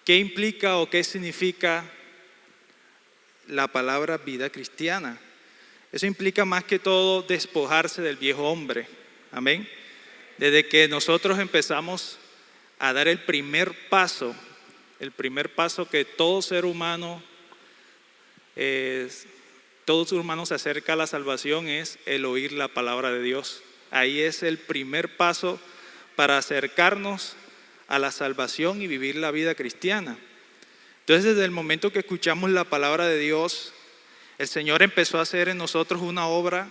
¿Qué implica o qué significa la palabra vida cristiana? Eso implica más que todo despojarse del viejo hombre. Amén. Desde que nosotros empezamos a dar el primer paso que todo ser humano se acerca a la salvación, es el oír la palabra de Dios. Ahí es el primer paso para acercarnos a la salvación y vivir la vida cristiana. Entonces, desde el momento que escuchamos la palabra de Dios, el Señor empezó a hacer en nosotros una obra,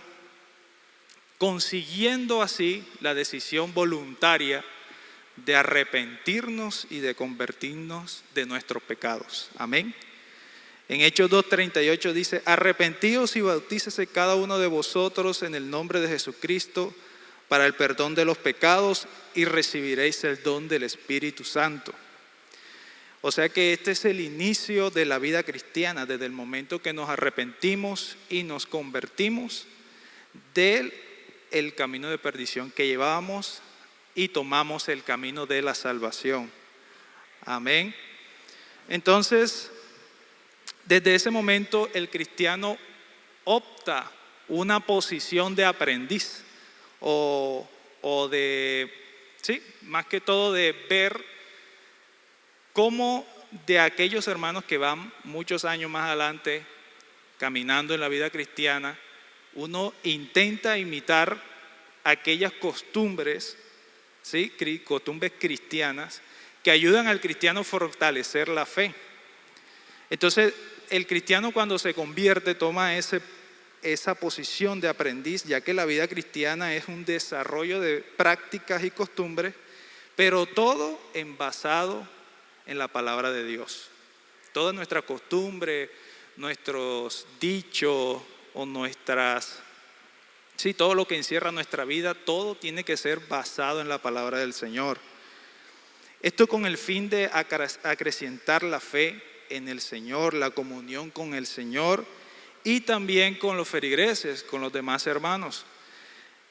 consiguiendo así la decisión voluntaria de arrepentirnos y de convertirnos de nuestros pecados. Amén. En Hechos 2:38 dice: arrepentíos y bautícese cada uno de vosotros en el nombre de Jesucristo para el perdón de los pecados y recibiréis el don del Espíritu Santo. O sea que este es el inicio de la vida cristiana, desde el momento que nos arrepentimos y nos convertimos del camino de perdición que llevábamos y tomamos el camino de la salvación. Amén. Entonces, desde ese momento el cristiano opta una posición de aprendiz más que todo de ver cómo de aquellos hermanos que van muchos años más adelante caminando en la vida cristiana, uno intenta imitar aquellas costumbres, ¿sí? Costumbres cristianas que ayudan al cristiano a fortalecer la fe. Entonces, el cristiano cuando se convierte toma esa posición de aprendiz, ya que la vida cristiana es un desarrollo de prácticas y costumbres, pero todo envasado en la palabra de Dios. Toda nuestra costumbre, nuestros dichos o todo lo que encierra nuestra vida, todo tiene que ser basado en la palabra del Señor. Esto con el fin de acrecentar la fe en el Señor, la comunión con el Señor y también con los feligreses, con los demás hermanos.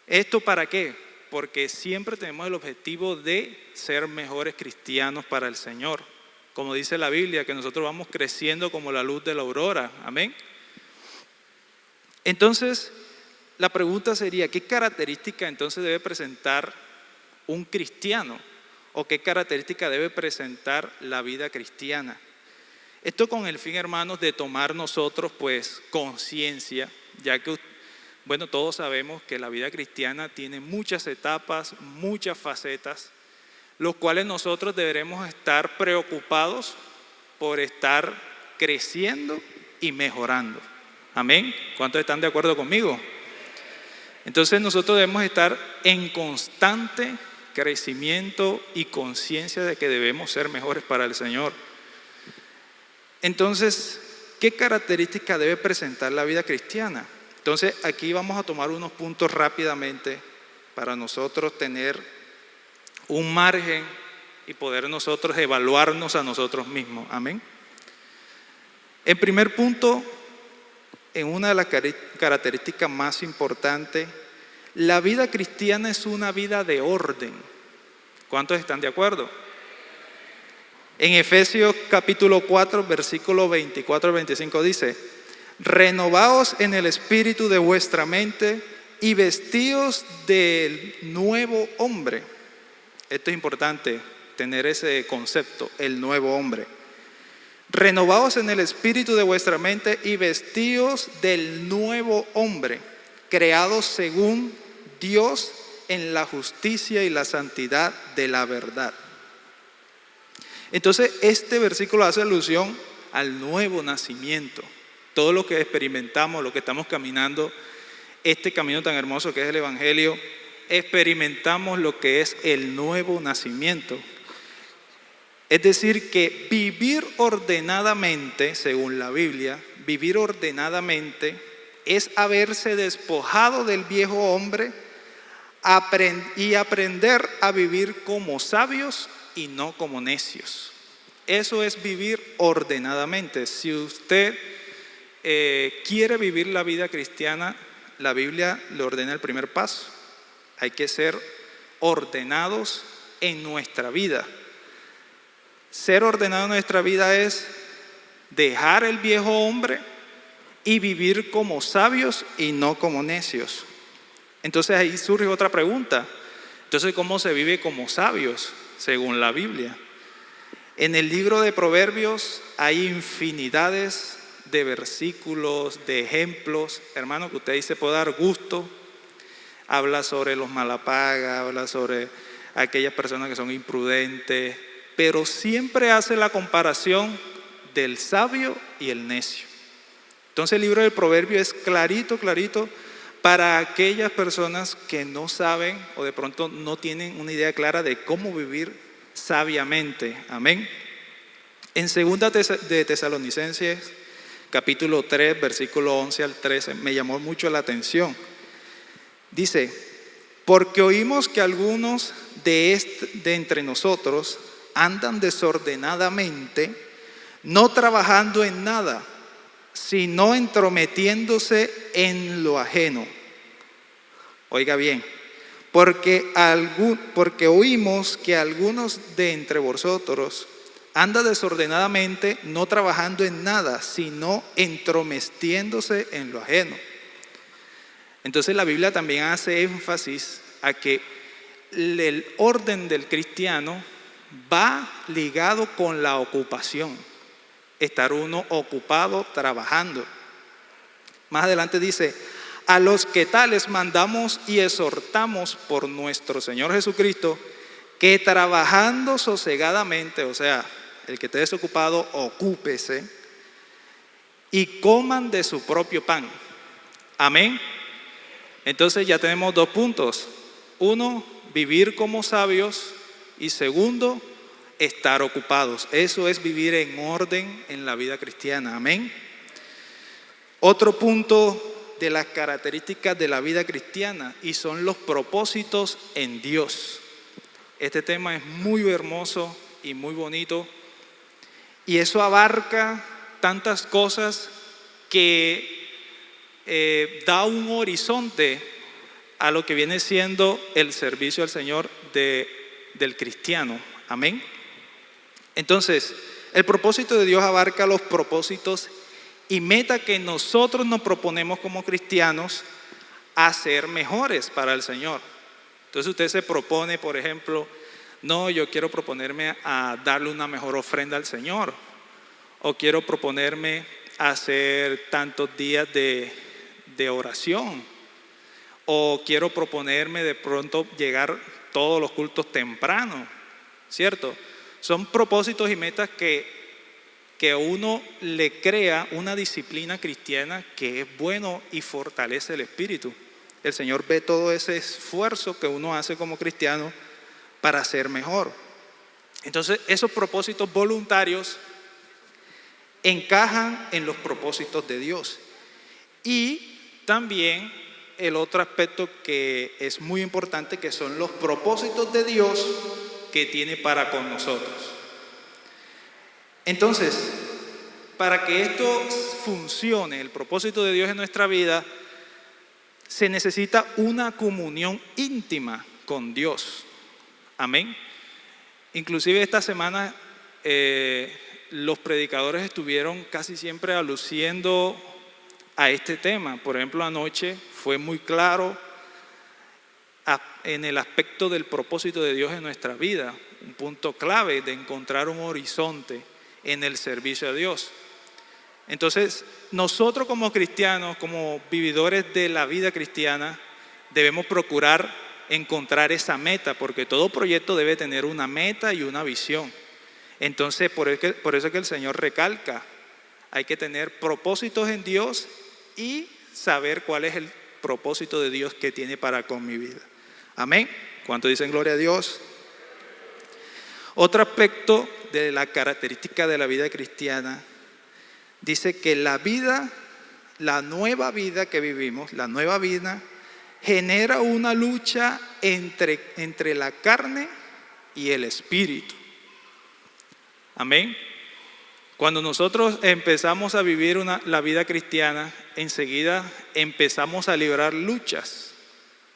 ¿Esto para qué? Porque siempre tenemos el objetivo de ser mejores cristianos para el Señor. Como dice la Biblia, que nosotros vamos creciendo como la luz de la aurora. Amén. Entonces, la pregunta sería, ¿qué característica entonces debe presentar un cristiano? ¿O qué característica debe presentar la vida cristiana? Esto con el fin, hermanos, de tomar nosotros pues conciencia, ya que todos sabemos que la vida cristiana tiene muchas etapas, muchas facetas, los cuales nosotros deberemos estar preocupados por estar creciendo y mejorando. Amén. ¿Cuántos están de acuerdo conmigo? Entonces nosotros debemos estar en constante crecimiento y conciencia de que debemos ser mejores para el Señor. Entonces, ¿qué característica debe presentar la vida cristiana? Entonces, aquí vamos a tomar unos puntos rápidamente para nosotros tener un margen y poder nosotros evaluarnos a nosotros mismos. Amén. En primer punto, en una de las características más importantes, la vida cristiana es una vida de orden. ¿Cuántos están de acuerdo? En Efesios capítulo 4, versículo 24 al 25 dice: renovaos en el espíritu de vuestra mente y vestíos del nuevo hombre. Esto es importante, tener ese concepto, el nuevo hombre. Renovaos en el espíritu de vuestra mente y vestíos del nuevo hombre, creados según Dios en la justicia y la santidad de la verdad. Entonces, este versículo hace alusión al nuevo nacimiento. Todo lo que experimentamos, lo que estamos caminando, este camino tan hermoso que es el Evangelio, experimentamos lo que es el nuevo nacimiento. Es decir, que vivir ordenadamente, según la Biblia, vivir ordenadamente es haberse despojado del viejo hombre y aprender a vivir como sabios y no como necios. Eso es vivir ordenadamente. Si usted quiere vivir la vida cristiana, la Biblia le ordena el primer paso. Hay que ser ordenados en nuestra vida. Ser ordenado en nuestra vida es dejar el viejo hombre y vivir como sabios y no como necios. Entonces ahí surge otra pregunta. Entonces, ¿cómo se vive como sabios según la Biblia? En el libro de Proverbios hay infinidades de versículos, de ejemplos, hermano, que usted ahí se puede dar gusto. Habla sobre los malapagas, habla sobre aquellas personas que son imprudentes, pero siempre hace la comparación del sabio y el necio. Entonces el libro del Proverbio es clarito, clarito para aquellas personas que no saben o de pronto no tienen una idea clara de cómo vivir sabiamente. Amén. En 2 de Tesalonicenses, capítulo 3, versículo 11 al 13, me llamó mucho la atención. Dice, porque oímos que algunos de entre nosotros andan desordenadamente, no trabajando en nada, sino entrometiéndose en lo ajeno. Oiga bien, porque oímos que algunos de entre vosotros andan desordenadamente, no trabajando en nada, sino entrometiéndose en lo ajeno. Entonces la Biblia también hace énfasis a que el orden del cristiano va ligado con la ocupación. Estar uno ocupado trabajando. Más adelante dice, a los que tales mandamos y exhortamos por nuestro Señor Jesucristo, que trabajando sosegadamente, o sea, el que esté desocupado, ocúpese, y coman de su propio pan. Amén. Entonces ya tenemos 2 puntos. 1, vivir como sabios, y 2, estar ocupados. Eso es vivir en orden en la vida cristiana. Amén. Otro punto de las características de la vida cristiana y son los propósitos en Dios. Este tema es muy hermoso y muy bonito y eso abarca tantas cosas que da un horizonte a lo que viene siendo el servicio al Señor del cristiano. Amén. Entonces, el propósito de Dios abarca los propósitos y meta que nosotros nos proponemos como cristianos a ser mejores para el Señor. Entonces usted se propone, por ejemplo, no, yo quiero proponerme a darle una mejor ofrenda al Señor, o quiero proponerme a hacer tantos días de oración, o quiero proponerme de pronto llegar todos los cultos temprano, ¿cierto? Son propósitos y metas que uno le crea una disciplina cristiana que es bueno y fortalece el espíritu. El Señor ve todo ese esfuerzo que uno hace como cristiano para ser mejor. Entonces, esos propósitos voluntarios encajan en los propósitos de Dios. Y también el otro aspecto que es muy importante, que son los propósitos de Dios que tiene para con nosotros. Entonces, para que esto funcione, el propósito de Dios en nuestra vida, se necesita una comunión íntima con Dios. Amén. Inclusive esta semana los predicadores estuvieron casi siempre aluciendo a este tema. Por ejemplo, anoche fue muy claro en el aspecto del propósito de Dios en nuestra vida, un punto clave de encontrar un horizonte en el servicio a Dios. Entonces, nosotros como cristianos, como vividores de la vida cristiana, debemos procurar encontrar esa meta, porque todo proyecto debe tener una meta y una visión. Entonces, por eso es que el Señor recalca, hay que tener propósitos en Dios y saber cuál es el propósito de Dios que tiene para con mi vida. Amén. ¿Cuántos dicen gloria a Dios? Otro aspecto de la característica de la vida cristiana dice que la vida, la nueva vida que vivimos, la nueva vida genera una lucha entre la carne y el espíritu. Amén. Cuando nosotros empezamos a vivir la vida cristiana, enseguida empezamos a librar luchas.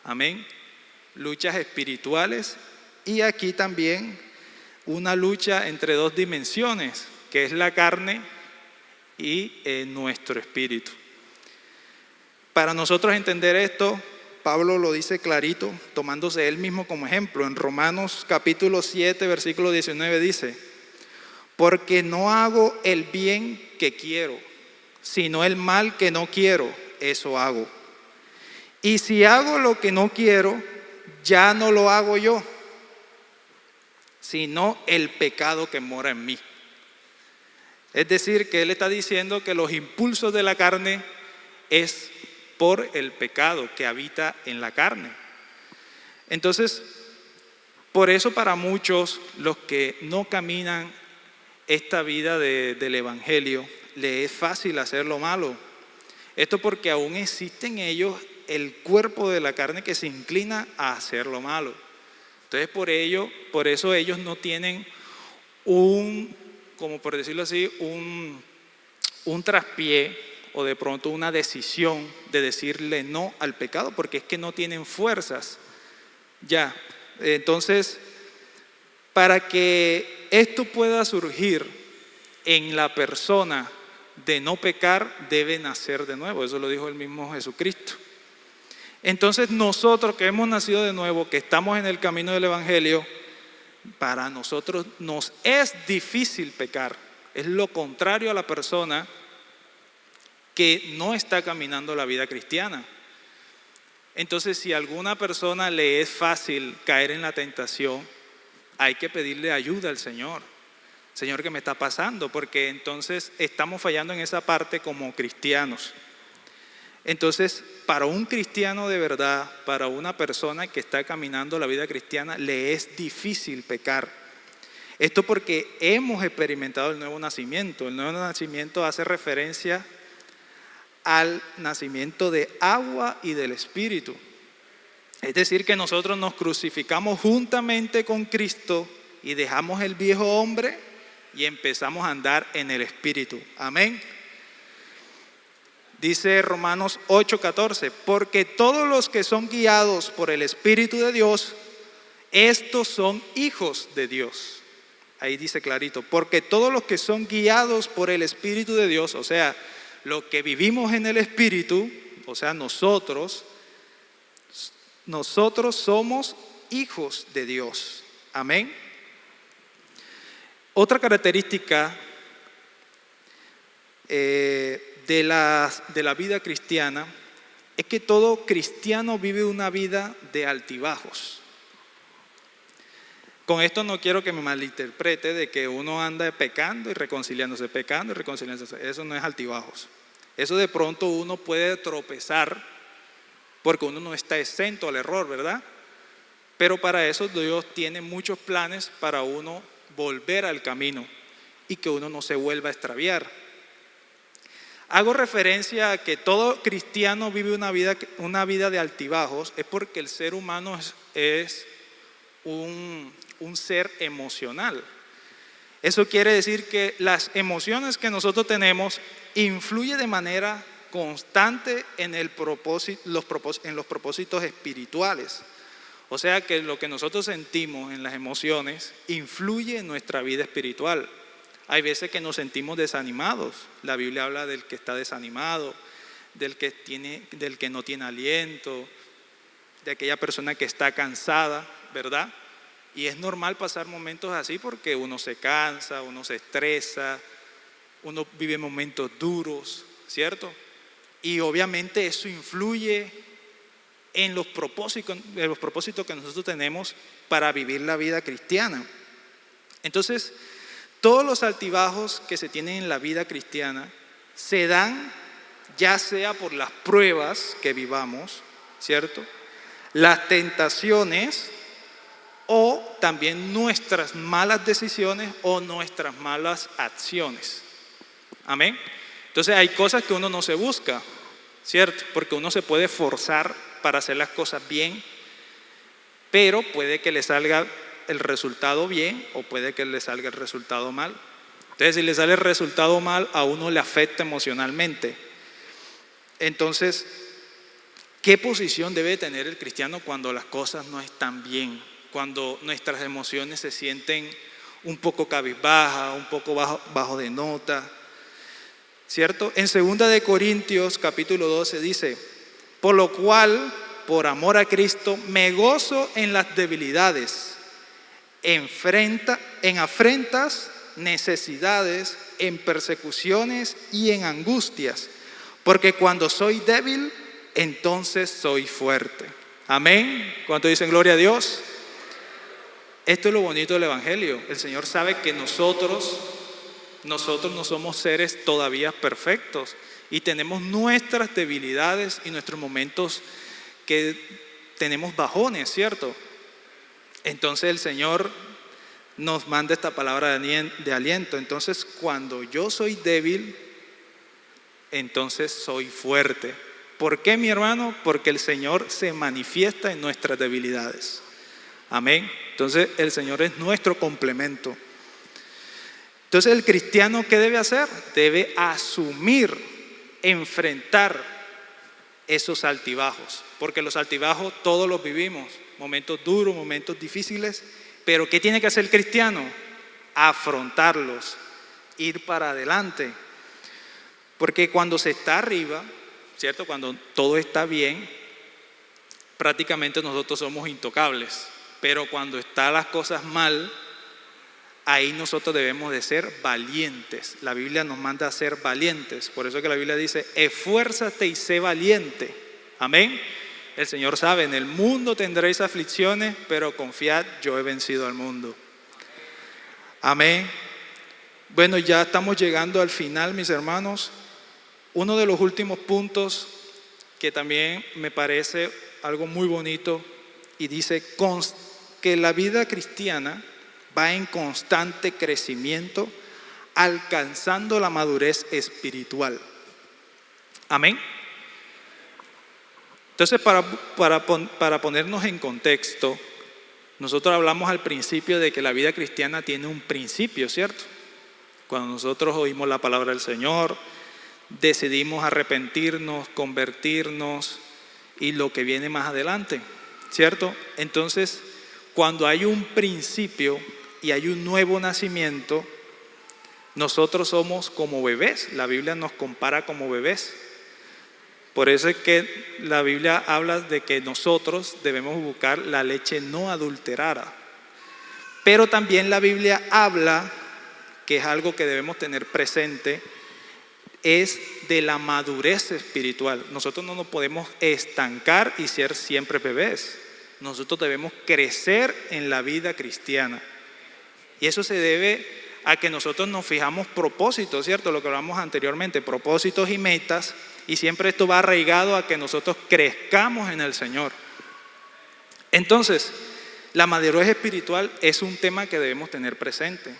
Amén. Luchas espirituales y aquí también una lucha entre dos dimensiones, que es la carne y nuestro espíritu. Para nosotros entender esto, Pablo lo dice clarito, tomándose él mismo como ejemplo. En Romanos capítulo 7, versículo 19 dice: porque no hago el bien que quiero, sino el mal que no quiero, eso hago. Y si hago lo que no quiero, ya no lo hago yo, sino el pecado que mora en mí. Es decir, que él está diciendo que los impulsos de la carne es por el pecado que habita en la carne. Entonces, por eso para muchos, los que no caminan esta vida del Evangelio, les es fácil hacer lo malo. Esto porque aún existe en ellos el cuerpo de la carne que se inclina a hacer lo malo. Entonces por eso ellos no tienen como por decirlo así, un traspié o de pronto una decisión de decirle no al pecado, porque es que no tienen fuerzas. Ya, entonces, para que esto pueda surgir en la persona de no pecar, debe nacer de nuevo. Eso lo dijo el mismo Jesucristo. Entonces nosotros que hemos nacido de nuevo, que estamos en el camino del Evangelio, para nosotros nos es difícil pecar. Es lo contrario a la persona que no está caminando la vida cristiana. Entonces, si a alguna persona le es fácil caer en la tentación, hay que pedirle ayuda al Señor. Señor, ¿qué me está pasando? Porque entonces estamos fallando en esa parte como cristianos. Entonces, para un cristiano de verdad, para una persona que está caminando la vida cristiana, le es difícil pecar. Esto porque hemos experimentado el nuevo nacimiento. El nuevo nacimiento hace referencia al nacimiento de agua y del Espíritu. Es decir, que nosotros nos crucificamos juntamente con Cristo y dejamos el viejo hombre y empezamos a andar en el Espíritu. Amén. Dice Romanos 8:14, porque todos los que son guiados por el Espíritu de Dios, estos son hijos de Dios. Ahí dice clarito, porque todos los que son guiados por el Espíritu de Dios, o sea, los que vivimos en el Espíritu, o sea, nosotros somos hijos de Dios. Amén. Otra característica de la vida cristiana es que todo cristiano vive una vida de altibajos. Con esto no quiero que me malinterprete de que uno anda pecando y reconciliándose, pecando y reconciliándose. Eso no es altibajos. Eso de pronto uno puede tropezar porque uno no está exento al error, ¿verdad? Pero para eso Dios tiene muchos planes para uno volver al camino y que uno no se vuelva a extraviar. Hago referencia a que todo cristiano vive una vida de altibajos, es porque el ser humano es un ser emocional. Eso quiere decir que las emociones que nosotros tenemos influyen de manera constante en los propósitos espirituales. O sea que lo que nosotros sentimos en las emociones influye en nuestra vida espiritual. Hay veces que nos sentimos desanimados. La Biblia habla del que está desanimado, del que no tiene aliento, de aquella persona que está cansada, ¿verdad? Y es normal pasar momentos así porque uno se cansa, uno se estresa, uno vive momentos duros, ¿cierto? Y obviamente eso influye en los propósitos que nosotros tenemos para vivir la vida cristiana. Entonces, todos los altibajos que se tienen en la vida cristiana se dan ya sea por las pruebas que vivamos, ¿cierto? Las tentaciones o también nuestras malas decisiones o nuestras malas acciones. Amén. Entonces hay cosas que uno no se busca, ¿cierto? Porque uno se puede forzar para hacer las cosas bien, pero puede que le salga el resultado bien o puede que le salga el resultado mal. Entonces, si le sale el resultado mal, a uno le afecta emocionalmente. Entonces, ¿qué posición debe tener el cristiano cuando las cosas no están bien? Cuando nuestras emociones se sienten un poco cabizbaja, un poco bajo de nota, ¿cierto? En 2 Corintios capítulo 12 dice: por lo cual, por amor a Cristo, me gozo en las debilidades, en afrentas, necesidades, en persecuciones y en angustias, porque cuando soy débil, entonces soy fuerte. Amén. ¿Cuánto dicen gloria a Dios? Esto es lo bonito del Evangelio. El Señor sabe que nosotros no somos seres todavía perfectos y tenemos nuestras debilidades y nuestros momentos que tenemos bajones, ¿cierto? Entonces el Señor nos manda esta palabra de aliento. Entonces, cuando yo soy débil, entonces soy fuerte. ¿Por qué, mi hermano? Porque el Señor se manifiesta en nuestras debilidades. Amén. Entonces, el Señor es nuestro complemento. Entonces, el cristiano, ¿qué debe hacer? Debe asumir, enfrentar esos altibajos. Porque los altibajos todos los vivimos. Momentos duros, momentos difíciles. Pero ¿qué tiene que hacer el cristiano? Afrontarlos, ir para adelante. Porque cuando se está arriba, ¿cierto? Cuando todo está bien, prácticamente nosotros somos intocables. Pero cuando están las cosas mal, ahí nosotros debemos de ser valientes. La Biblia nos manda a ser valientes. Por eso que la Biblia dice: esfuérzate y sé valiente. Amén. El Señor sabe: en el mundo tendréis aflicciones, pero confiad, yo he vencido al mundo. Amén. Bueno, ya estamos llegando al final, mis hermanos. Uno de los últimos puntos que también me parece algo muy bonito, y dice que la vida cristiana va en constante crecimiento, alcanzando la madurez espiritual. Amén. Entonces, para ponernos en contexto, nosotros hablamos al principio de que la vida cristiana tiene un principio, ¿cierto? Cuando nosotros oímos la palabra del Señor, decidimos arrepentirnos, convertirnos y lo que viene más adelante, ¿cierto? Entonces, cuando hay un principio y hay un nuevo nacimiento, nosotros somos como bebés. La Biblia nos compara como bebés. Por eso es que la Biblia habla de que nosotros debemos buscar la leche no adulterada. Pero también la Biblia habla, que es algo que debemos tener presente, es de la madurez espiritual. Nosotros no nos podemos estancar y ser siempre bebés. Nosotros debemos crecer en la vida cristiana. Y eso se debe a que nosotros nos fijamos propósitos, ¿cierto? Lo que hablamos anteriormente, propósitos y metas. Y siempre esto va arraigado a que nosotros crezcamos en el Señor. Entonces, la madurez espiritual es un tema que debemos tener presente.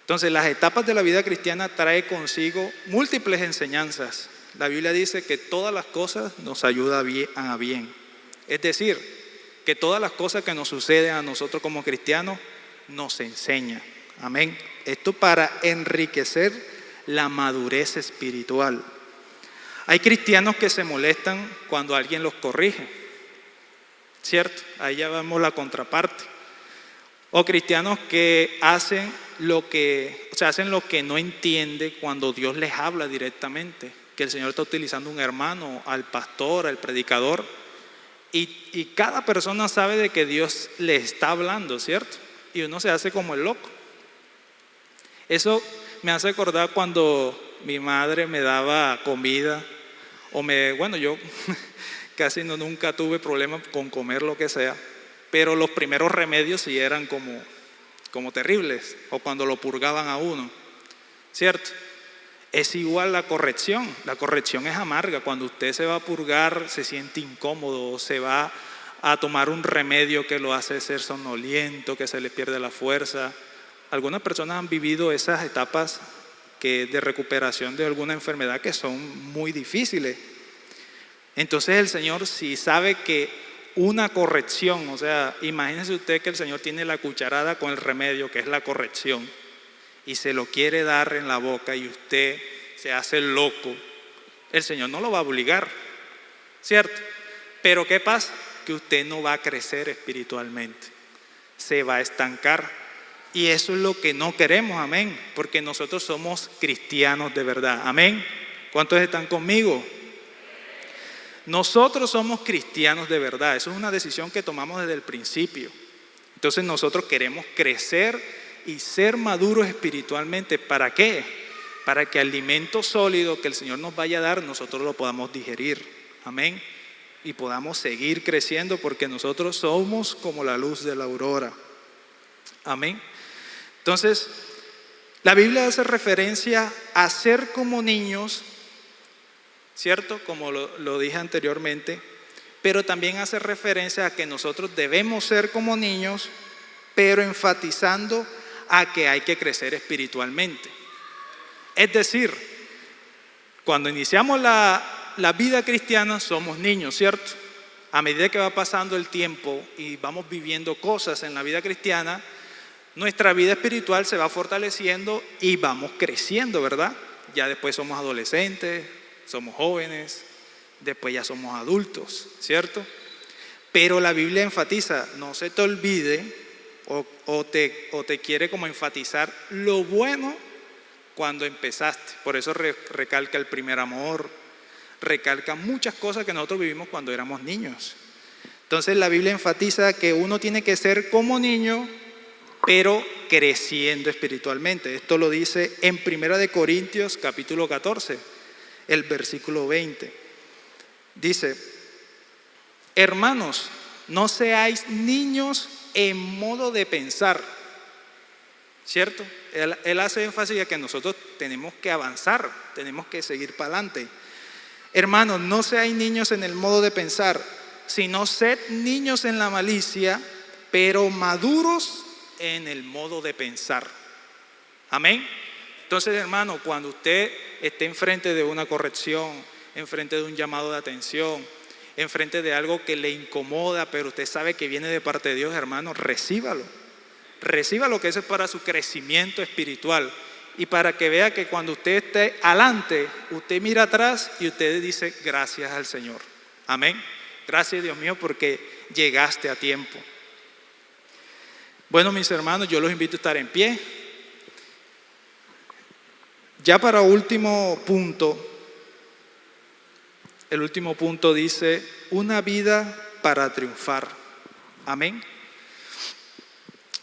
Entonces, las etapas de la vida cristiana trae consigo múltiples enseñanzas. La Biblia dice que todas las cosas nos ayudan a bien. Es decir, que todas las cosas que nos suceden a nosotros como cristianos nos enseñan. Amén. Esto para enriquecer la madurez espiritual. Hay cristianos que se molestan cuando alguien los corrige, ¿cierto? Ahí ya vemos la contraparte. O cristianos que hacen lo que no entiende cuando Dios les habla directamente, que el Señor está utilizando un hermano, al pastor, al predicador, y cada persona sabe de que Dios le está hablando, ¿cierto? Y uno se hace como el loco. Eso me hace acordar cuando mi madre me daba comida, yo casi nunca tuve problemas con comer lo que sea, pero los primeros remedios sí eran como terribles, o cuando lo purgaban a uno, ¿cierto? Es igual la corrección es amarga. Cuando usted se va a purgar, se siente incómodo, o se va a tomar un remedio que lo hace ser somnoliento, que se le pierde la fuerza. Algunas personas han vivido esas etapas de recuperación de alguna enfermedad que son muy difíciles. Entonces el Señor, si sabe que una corrección, o sea, imagínese usted que el Señor tiene la cucharada con el remedio, que es la corrección, y se lo quiere dar en la boca y usted se hace loco, el Señor no lo va a obligar, ¿cierto? Pero ¿qué pasa? Que usted no va a crecer espiritualmente, se va a estancar. Y eso es lo que no queremos, amén, porque nosotros somos cristianos de verdad, amén. ¿Cuántos están conmigo? Nosotros somos cristianos de verdad, eso es una decisión que tomamos desde el principio. Entonces nosotros queremos crecer y ser maduros espiritualmente. ¿Para qué? Para que el alimento sólido que el Señor nos vaya a dar, nosotros lo podamos digerir, amén. Y podamos seguir creciendo porque nosotros somos como la luz de la aurora, amén. Entonces, la Biblia hace referencia a ser como niños, ¿cierto? Como lo dije anteriormente, pero también hace referencia a que nosotros debemos ser como niños, pero enfatizando a que hay que crecer espiritualmente. Es decir, cuando iniciamos la vida cristiana somos niños, ¿cierto? A medida que va pasando el tiempo y vamos viviendo cosas en la vida cristiana, nuestra vida espiritual se va fortaleciendo y vamos creciendo, ¿verdad? Ya después somos adolescentes, somos jóvenes, después ya somos adultos, ¿cierto? Pero la Biblia enfatiza, no se te olvide o te quiere como enfatizar lo bueno cuando empezaste. Por eso recalca el primer amor, recalca muchas cosas que nosotros vivimos cuando éramos niños. Entonces la Biblia enfatiza que uno tiene que ser como niño, pero creciendo espiritualmente. Esto lo dice en 1 Corintios capítulo 14, el versículo 20. Dice: hermanos, no seáis niños en modo de pensar, ¿cierto? Él hace énfasis a que nosotros tenemos que avanzar, tenemos que seguir para adelante. Hermanos, no seáis niños en el modo de pensar, sino sed niños en la malicia, pero maduros en el modo de pensar. Amén. Entonces, hermano, cuando usted esté enfrente de una corrección, enfrente de un llamado de atención, enfrente de algo que le incomoda, pero usted sabe que viene de parte de Dios, hermano, recíbalo. Recíbalo, que eso es para su crecimiento espiritual y para que vea que cuando usted esté adelante, usted mira atrás y usted dice gracias al Señor. Amén. Gracias, Dios mío, porque llegaste a tiempo. Bueno, mis hermanos, yo los invito a estar en pie. Ya para último punto, el último punto dice, una vida para triunfar. Amén.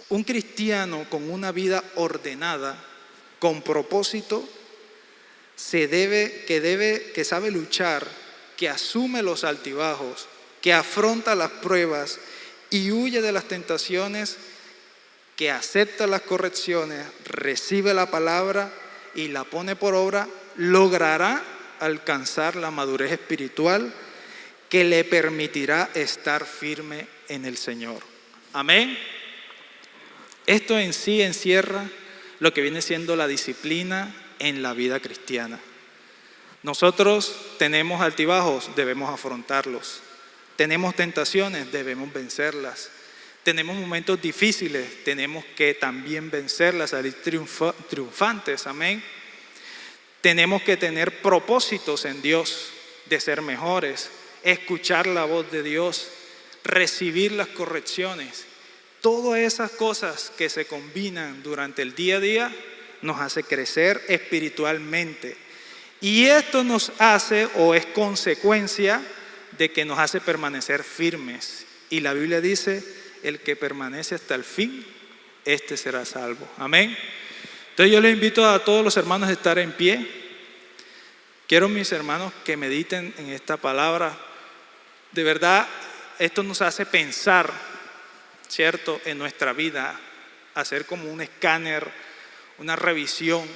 Un cristiano con una vida ordenada, con propósito, que sabe luchar, que asume los altibajos, que afronta las pruebas y huye de las tentaciones, que acepta las correcciones, recibe la palabra y la pone por obra, logrará alcanzar la madurez espiritual que le permitirá estar firme en el Señor. Amén. Esto en sí encierra lo que viene siendo la disciplina en la vida cristiana. Nosotros tenemos altibajos, debemos afrontarlos. Tenemos tentaciones, debemos vencerlas. Tenemos momentos difíciles, tenemos que también vencerlas, salir triunfantes, amén. Tenemos que tener propósitos en Dios de ser mejores, escuchar la voz de Dios, recibir las correcciones. Todas esas cosas que se combinan durante el día a día nos hace crecer espiritualmente. Y esto nos hace o es consecuencia de que nos hace permanecer firmes. Y la Biblia dice, el que permanece hasta el fin, este será salvo. Amén. Entonces yo les invito a todos los hermanos a estar en pie. Quiero, mis hermanos, que mediten en esta palabra. De verdad, esto nos hace pensar, ¿cierto?, en nuestra vida, hacer como un escáner, una revisión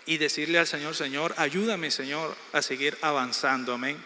y decirle al Señor, Señor, ayúdame, Señor, a seguir avanzando. Amén.